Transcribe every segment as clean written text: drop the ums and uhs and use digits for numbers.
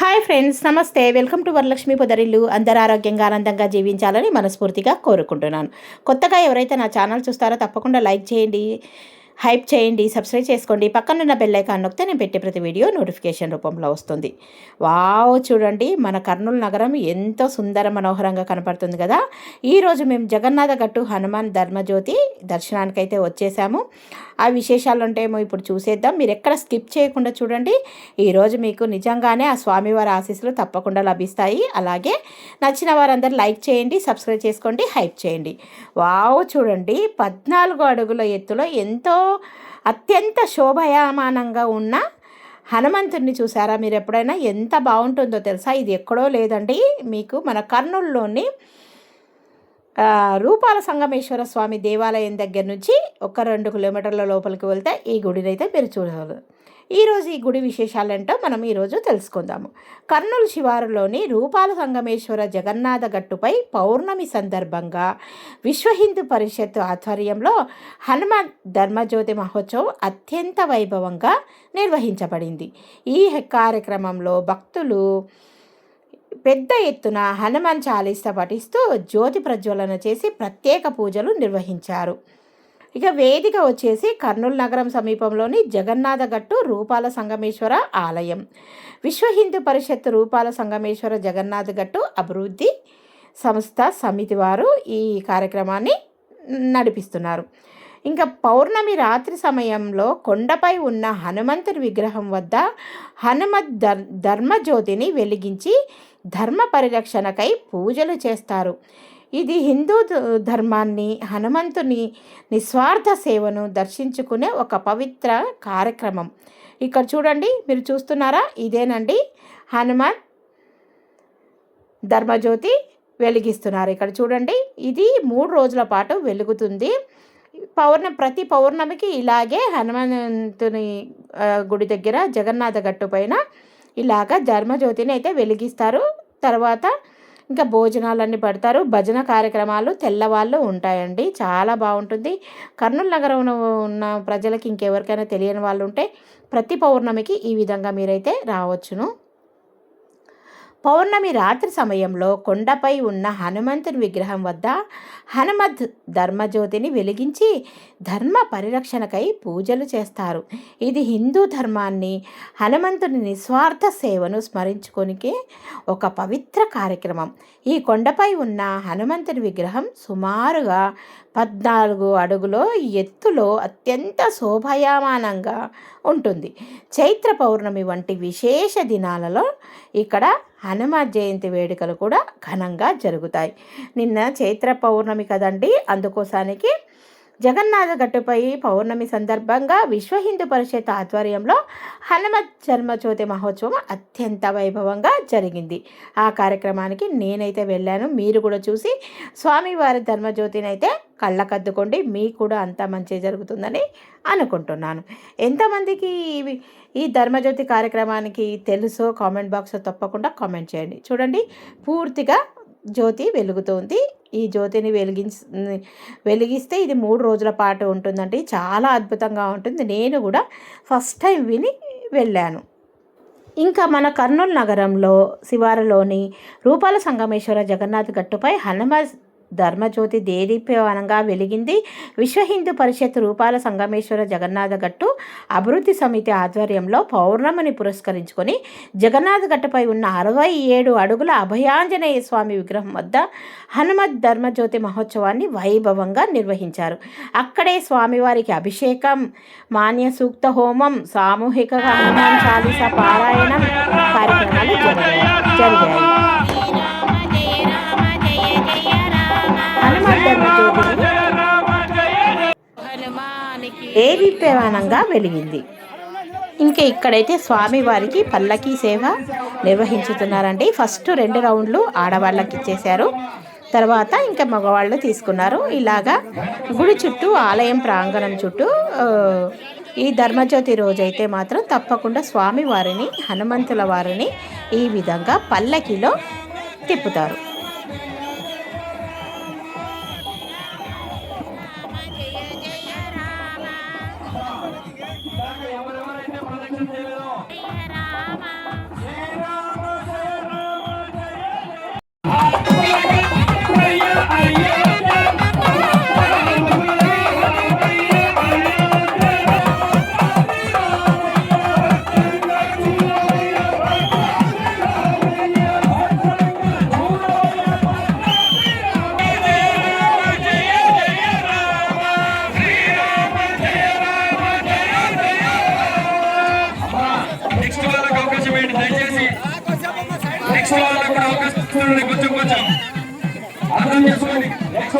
Hi friends, నమస్తే. Welcome to Varalakshmi Podarillu. అందరూ ఆరోగ్యంగా ఆనందంగా జీవించాలని మనస్ఫూర్తిగా కోరుకుంటున్నాను. కొత్తగా ఎవరైతే నా ఛానల్ చూస్తారో తప్పకుండా లైక్ చేయండి, హైప్ చేయండి, సబ్స్క్రైబ్ చేసుకోండి. పక్కనున్న బెల్ ఐకాన్ నొక్కితే నేను పెట్టే ప్రతి వీడియో నోటిఫికేషన్ రూపంలో వస్తుంది. వావ్, చూడండి మన కర్నూలు నగరం ఎంతో సుందర మనోహరంగా కనపడుతుంది కదా. ఈరోజు మేము జగన్నాథ గట్టు హనుమాన్ ధర్మజ్యోతి దర్శనానికైతే వచ్చేసాము. ఆ విశేషాలు ఉంటేమో ఇప్పుడు చూసేద్దాం. మీరు ఎక్కడ స్కిప్ చేయకుండా చూడండి. ఈరోజు మీకు నిజంగానే ఆ స్వామివారి ఆశీస్సులు తప్పకుండా లభిస్తాయి. అలాగే నచ్చిన వారందరూ లైక్ చేయండి, సబ్స్క్రైబ్ చేసుకోండి, హైప్ చేయండి. వావ్, చూడండి 14 అడుగుల ఎత్తులో ఎంతో అత్యంత శోభాయమానంగా ఉన్న హనుమంతుడిని చూసారా మీరు ఎప్పుడైనా? ఎంత బాగుంటుందో తెలుసా? ఇది ఎక్కడో లేదండి, మీకు మన కర్నూలులోని రూపాల సంగమేశ్వర స్వామి దేవాలయం దగ్గర నుంచి ఒక 2 కిలోమీటర్ల లోపలికి వెళ్తే ఈ గుడిని అయితే మీరు చూడగలరు. ఈరోజు ఈ గుడి విశేషాలేంటో మనం ఈరోజు తెలుసుకుందాము. కర్నూలు శివారులోని రూపాల సంగమేశ్వర జగన్నాథ గట్టుపై పౌర్ణమి సందర్భంగా విశ్వ హిందూ పరిషత్ ఆధ్వర్యంలో హనుమాన్ ధర్మజ్యోతి మహోత్సవం అత్యంత వైభవంగా నిర్వహించబడింది. ఈ కార్యక్రమంలో భక్తులు పెద్ద ఎత్తున హనుమాన్ చాలీసా పఠిస్తూ జ్యోతి ప్రజ్వలన చేసి ప్రత్యేక పూజలు నిర్వహించారు. ఇక వేదిక వచ్చేసి కర్నూలు నగరం సమీపంలోని జగన్నాథ గట్టు రూపాల సంగమేశ్వర ఆలయం. విశ్వ హిందూ పరిషత్ రూపాల సంగమేశ్వర జగన్నాథ గట్టు అభివృద్ధి సంస్థ సమితి వారు ఈ కార్యక్రమాన్ని నడిపిస్తున్నారు. ఇంకా పౌర్ణమి రాత్రి సమయంలో కొండపై ఉన్న హనుమంతుని విగ్రహం వద్ద హనుమత్ ధర్మజ్యోతిని వెలిగించి ధర్మ పరిరక్షణకై పూజలు చేస్తారు. ఇది హిందూ ధర్మాన్ని, హనుమంతుని నిస్వార్థ సేవను దర్శించుకునే ఒక పవిత్ర కార్యక్రమం. ఇక్కడ చూడండి, మీరు చూస్తున్నారా? ఇదేనండి హనుమాన్ ధర్మజ్యోతి వెలిగిస్తున్నారు. ఇక్కడ చూడండి, ఇది 3 రోజుల పాటు వెలుగుతుంది. ప్రతి పౌర్ణమికి ఇలాగే హనుమంతుని గుడి దగ్గర జగన్నాథ గట్టు పైన ఇలాగ ధర్మజ్యోతిని అయితే వెలిగిస్తారు. తర్వాత ఇంకా భోజనాలన్నీ పెడతారు. భజన కార్యక్రమాలు తెల్లవాళ్ళు ఉంటాయండి. చాలా బాగుంటుంది. కర్నూలు నగరంలో ఉన్న ప్రజలకి ఇంకెవరికైనా తెలియని వాళ్ళు ఉంటే ప్రతి పౌర్ణమికి ఈ విధంగా మీరైతే రావచ్చును. పౌర్ణమి రాత్రి సమయంలో కొండపై ఉన్న హనుమంతుని విగ్రహం వద్ద హనుమత్ ధర్మజ్యోతిని వెలిగించి ధర్మ పరిరక్షణకై పూజలు చేస్తారు. ఇది హిందూ ధర్మాన్ని, హనుమంతుని నిస్వార్థ సేవను స్మరించుకొనికే ఒక పవిత్ర కార్యక్రమం. ఈ కొండపై ఉన్న హనుమంతుని విగ్రహం సుమారుగా 14 అడుగుల ఎత్తులో అత్యంత శోభాయమానంగా ఉంటుంది. చైత్ర పౌర్ణమి వంటి విశేష దినాలలో ఇక్కడ హనుమ జయంతి వేడుకలు కూడా ఘనంగా జరుగుతాయి. నిన్న చైత్ర పౌర్ణమి కదండి, అందుకోసానికి జగన్నాథ గట్టుపై పౌర్ణమి సందర్భంగా విశ్వ హిందూ పరిషత్ ఆధ్వర్యంలో హనుమత్ ధర్మజ్యోతి మహోత్సవం అత్యంత వైభవంగా జరిగింది. ఆ కార్యక్రమానికి నేనైతే వెళ్ళాను. మీరు కూడా చూసి స్వామివారి ధర్మజ్యోతిని అయితే కళ్ళకద్దుకోండి. మీకు కూడా అంతా మంచి జరుగుతుందని అనుకుంటున్నాను. ఎంతమందికి ఈ ధర్మజ్యోతి కార్యక్రమానికి తెలుసో కామెంట్ బాక్స్లో తప్పకుండా కామెంట్ చేయండి. చూడండి, పూర్తిగా జ్యోతి వెలుగుతుంది. ఈ జ్యోతిని వెలిగిస్తే ఇది 3 రోజుల పాటు ఉంటుందండి. చాలా అద్భుతంగా ఉంటుంది. నేను కూడా ఫస్ట్ టైం విని వెళ్ళాను. ఇంకా మన కర్నూలు నగరంలో శివారులోని రూపాల సంగమేశ్వర జగన్నాథ్ గట్టుపై హనుమ ధర్మజ్యోతి దేదీప్యమానంగా వెలిగింది. విశ్వ హిందూ పరిషత్ రూపాల సంగమేశ్వర జగన్నాథ గట్టు అభివృద్ధి సమితి ఆధ్వర్యంలో పౌర్ణమిని పురస్కరించుకొని జగన్నాథ గట్టుపై ఉన్న 67 అడుగుల అభయాంజనేయ స్వామి విగ్రహం వద్ద హనుమత్ ధర్మజ్యోతి మహోత్సవాన్ని వైభవంగా నిర్వహించారు. అక్కడే స్వామివారికి అభిషేకం, మాన్య సూక్త హోమం, సామూహిక హనుమాన్ చాలీసా పారాయణం కార్యక్రమాలు జరిగాయి. దేదీప్యమానంగా వెలిగింది. ఇంకా ఇక్కడైతే స్వామివారికి పల్లకీ సేవ నిర్వహించుతున్నారండి. ఫస్ట్ 2 రౌండ్లు ఆడవాళ్ళకి ఇచ్చేశారు. తర్వాత ఇంకా మగవాళ్ళు తీసుకున్నారు. ఇలాగా గుడి చుట్టూ, ఆలయం ప్రాంగణం చుట్టూ ఈ ధర్మజ్యోతి రోజైతే మాత్రం తప్పకుండా స్వామివారిని, హనుమంతుల వారిని ఈ విధంగా పల్లకిలో తిప్పుతారు.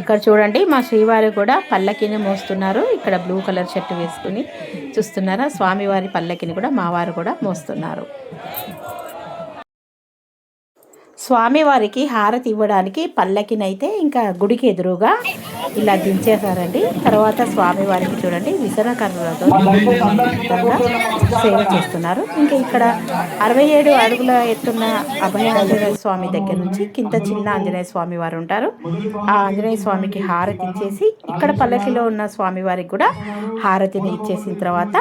ఇక్కడ చూడండి మా శ్రీవారు కూడా పల్లకిని మోస్తున్నారు. ఇక్కడ బ్లూ కలర్ షర్ట్ వేసుకుని చూస్తున్నారా, స్వామివారి పల్లకిని కూడా మా వారు కూడా మోస్తున్నారు. స్వామివారికి హారతి ఇవ్వడానికి పల్లకినైతే ఇంకా గుడికి ఎదురుగా ఇలా దించేశారండి. తర్వాత స్వామివారికి చూడండి విసనకర్రలతో సేవ చేస్తున్నారు. ఇంకా ఇక్కడ 67 అడుగుల ఎత్తున్న అభయ ఆంజనేయ స్వామి దగ్గర నుంచి కింద చిన్న ఆంజనేయ స్వామి వారు ఉంటారు. ఆ ఆంజనేయ స్వామికి హారతి ఇచ్చేసి ఇక్కడ పల్లకిలో ఉన్న స్వామివారికి కూడా హారతిని ఇచ్చేసిన తర్వాత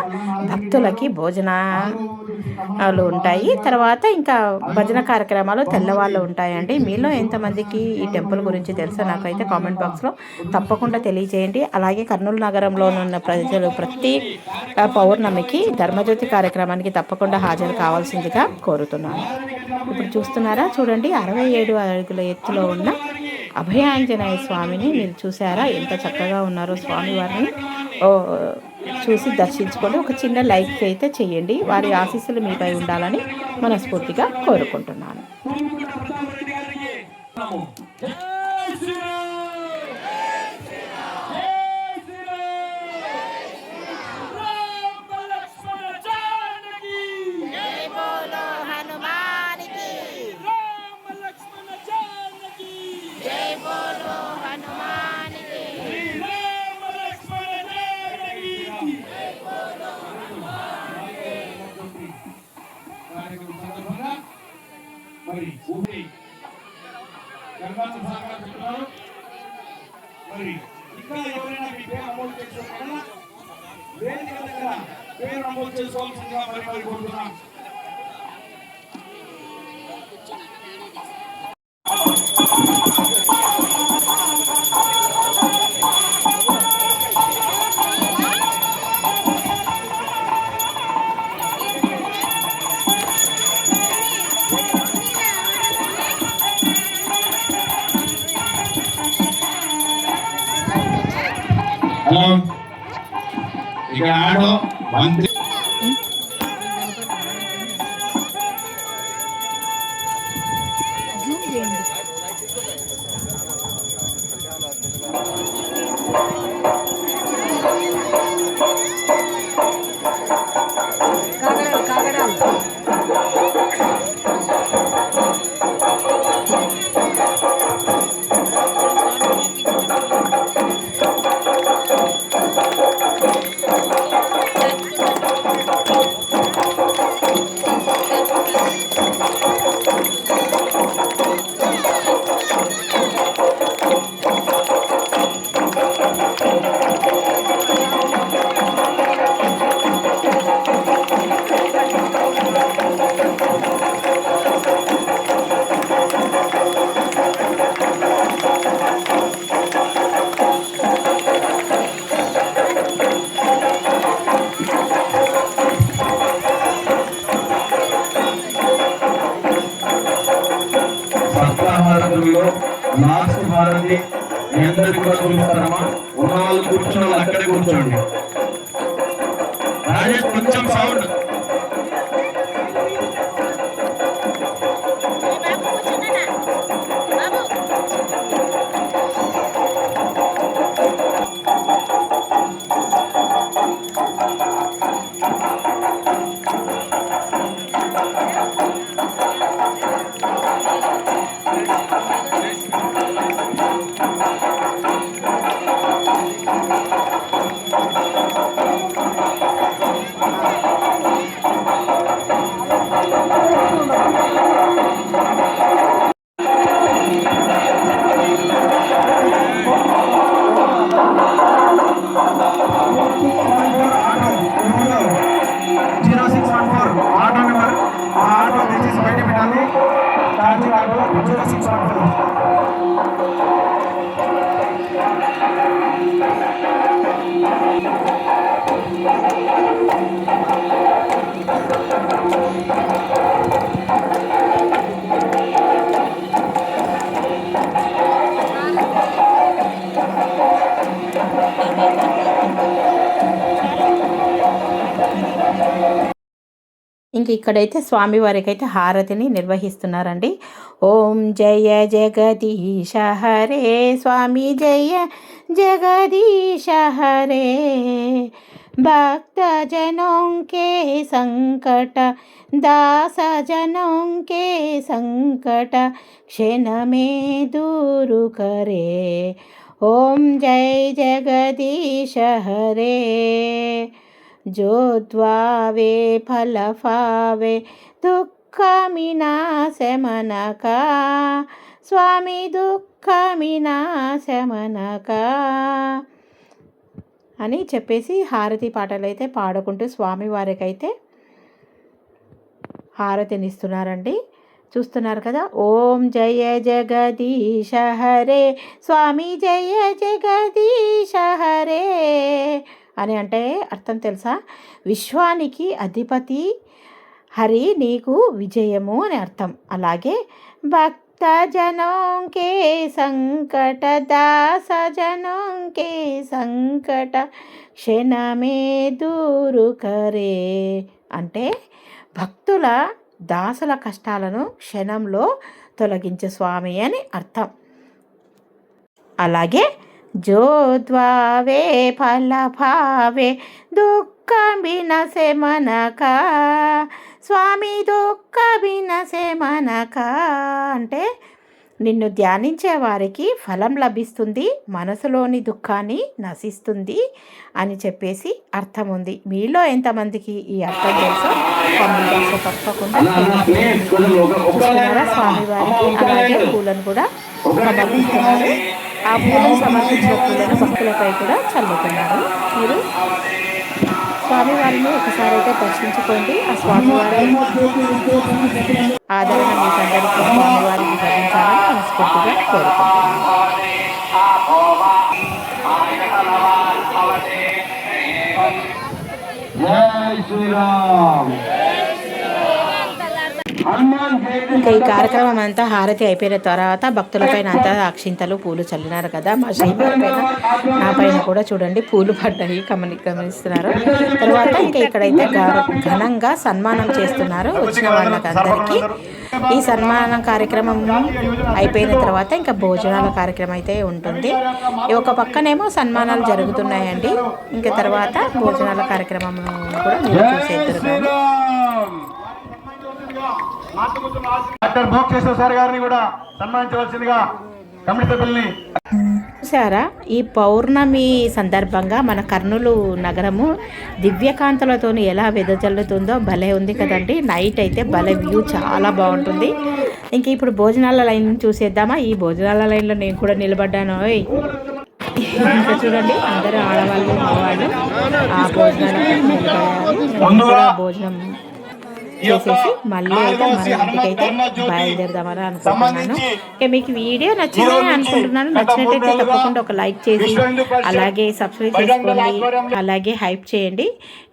భక్తులకి భోజనాలు ఉంటాయి. తర్వాత ఇంకా భజన కార్యక్రమాలు తెల్లవాళ్ళు ఉంటాయండి. మీలో ఎంతమందికి ఈ టెంపుల్ గురించి తెలుసో నాకైతే కామెంట్ బాక్స్లో తప్పకుండా తెలియజేయండి. అలాగే కర్నూలు నగరంలో ఉన్న ప్రజలు ప్రతి పౌర్ణమికి ధర్మజ్యోతి కార్యక్రమానికి తప్పకుండా హాజరు కావాల్సిందిగా కోరుతున్నాను. ఇప్పుడు చూస్తున్నారా, చూడండి 67 అడుగుల ఎత్తులో ఉన్న అభయాంజనేయ స్వామిని మీరు చూసారా, ఎంత చక్కగా ఉన్నారో. స్వామివారిని చూసి దర్శించుకొని ఒక చిన్న లైక్ అయితే చేయండి. వారి ఆశీస్సులు మీపై ఉండాలని మనస్ఫూర్తిగా కోరుకుంటున్నాను. మరి ఇంకా ఎవరైనా మీ పేరు నమోదు చేసుకోకుండా వేదిక దగ్గర పేరు నమోదు చేసుకోవాల్సిందిగా మరి కోరుతున్నాం. హలో, ఇక్కడ ఆడో మంత్రి లాస్ట్ భారతి మీ అందరికీ కూడా చూపిస్తారమ్మా. ఉన్న వాళ్ళు కూర్చున్న వాళ్ళు అక్కడే కూర్చోండి. రాజేష్ కొంచెం సౌండ్. ఇంక ఇక్కడైతే స్వామివారికి అయితే హారతిని నిర్వహిస్తున్నారండి. ఓం జయ జగదీశ హరే స్వామి జయ జగదీశ హరే भक्तजनों के संकट दास जनों के संकट क्षण में दूर करे ओम जय जगदीश हरे जो द्वावे फल फावे दुख विनाश मन का स्वामी दुख विनाश मन का అని చెప్పేసి హారతి పాటలు అయితే పాడుకుంటూ స్వామివారికి అయితే హారతినిస్తున్నారండి. చూస్తున్నారు కదా. ఓం జయ జగదీశ హరే స్వామి జయ జగదీశ హరే అని అంటే అర్థం తెలుసా? విశ్వానికి అధిపతి హరి నీకు విజయము అని అర్థం. అలాగే जनों के संकट दास जनों के संकट क्षण में दूर करे అంటే భక్తుల దాసుల కష్టాలను క్షణంలో తొలగించే స్వామి అని అర్థం. అలాగే जो द्वावे फल भावे दुख बिनसे मन का స్వామి దుఃఖ వినసే మనక అంటే నిన్ను ధ్యానించే వారికి ఫలం లభిస్తుంది, మనసులోని దుఃఖాన్ని నశిస్తుంది అని చెప్పేసి అర్థం ఉంది. మీలో ఎంతమందికి ఈ అర్థం తెలుసో కామెంట్ తప్పకుండా చూస్తున్నారా. స్వామివారికి అలాగే పూలను కూడా సమర్పిస్తున్నారు. ఆ పూలను సమర్పించిన పూలను భక్తులపై కూడా చల్లుతున్నారు. మీరు స్వామివారిని ఒకసారి అయితే దర్శించుకోండి. ఆ స్వామివారి ఆదరణ మీకందరికీ స్వామివారికి లభించాలని మనస్ఫూర్తిగా కోరుకుంటున్నాను. జై శ్రీరామ్. ఇంకా ఈ కార్యక్రమం అంతా హారతి అయిపోయిన తర్వాత భక్తులపైన అంతా అక్షింతలు పూలు చల్లినారు కదా. మా శ్రీవారి పైన నా పైన కూడా చూడండి పూలు పడ్డాయి, గమనిస్తున్నారు. తర్వాత ఇంకా ఇక్కడైతే ఘనంగా సన్మానం చేస్తున్నారు వచ్చిన వాళ్ళకందరికీ. ఈ సన్మాన కార్యక్రమం అయిపోయిన తర్వాత ఇంకా భోజనాల కార్యక్రమం అయితే ఉంటుంది. ఒక పక్కనేమో సన్మానాలు జరుగుతున్నాయండి. ఇంకా తర్వాత భోజనాల కార్యక్రమం కూడా మీరు చూసేద్దరు. కానీ డాక్టర్ భోగేశ్వర సార్ గారిని కూడా సన్మానించవలసిందిగా కమిటీ సభ్యుల్ని. చూసారా, ఈ పౌర్ణమి సందర్భంగా మన కర్నూలు నగరము దివ్యకాంతులతో ఎలా వెదజల్లుతుందో భలే ఉంది కదండి. నైట్ అయితే భలే వ్యూ చాలా బాగుంటుంది. ఇంక ఇప్పుడు భోజనాల లైన్ చూసేద్దామా. ఈ భోజనాల లైన్లో నేను కూడా నిలబడ్డాను. ఇంకా చూడండి అందరూ ఆడవాళ్ళు మగవాళ్ళు ఆ భోజనం చేసేసి మళ్ళీ అయితే మన ఇంటికైతే బయలుదేరదామని అనుకుంటున్నాను. ఇక మీకు వీడియో నచ్చిందని అనుకుంటున్నాను. నచ్చినట్టయితే తప్పకుండా ఒక లైక్ చేసి అలాగే సబ్స్క్రైబ్ చేసుకోండి, అలాగే హైప్ చేయండి.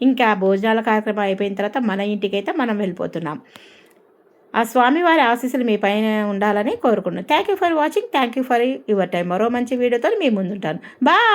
ఇంకా భోజనాల కార్యక్రమం అయిపోయిన తర్వాత మన ఇంటికైతే మనం వెళ్ళిపోతున్నాం. ఆ స్వామివారి ఆశీస్సులు మీ పైన ఉండాలని కోరుకుంటున్నాను. Thank you for watching. Thank you for your time. మరో మంచి వీడియోతో మీ ముందుంటాను. బాయ్.